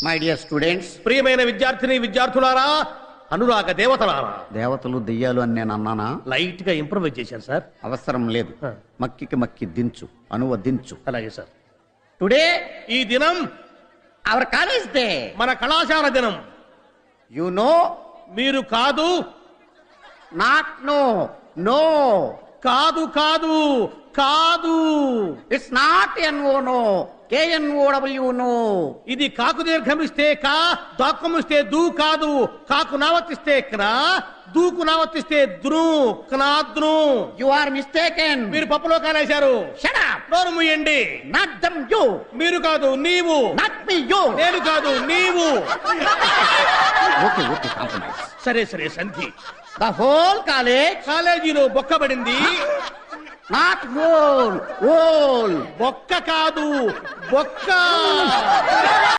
My dear students, ప్రియమైన విద్యార్థిని విద్యార్థులారా, అనురాగ దేవతలారా. దేవతలు దెయ్యాలు అని నేను అన్నానా? లైట్ గా ఇంప్రూవైజ్ చేశాను సార్. అవసరం లేదు. మక్కికి మక్కి దించు, అనువదించు. అలాగే సార్. టుడే ఈ దినం అవర్ కాలేజ్ డే, మన కళాశాల దినం. You know. మీరు కాదు. Not no. నో. కాదు కాదు కాదు. It's not N O no, K N O W know. ఇది కాకు దీర్ఘమిస్తే కా, దాక్కుమిస్తే దూ కాదు. కాకు నావర్తిస్తే క్నా, దూకు నావర్తిస్తే ద్రు, క్నాద్రు. You are mistaken. మీరు పప్పులో కాలేశారు. Shut up. నోరు మూయండి. Not dum you. మీరు కాదు నీవు. Not me you. నేను కాదు నీవు. Okay okay, compromise. సరే సరే సంధి. The whole college. కాలేజీలో బొక్కబడింది. Not whole, whole. బొక్క కాదు బొక్క.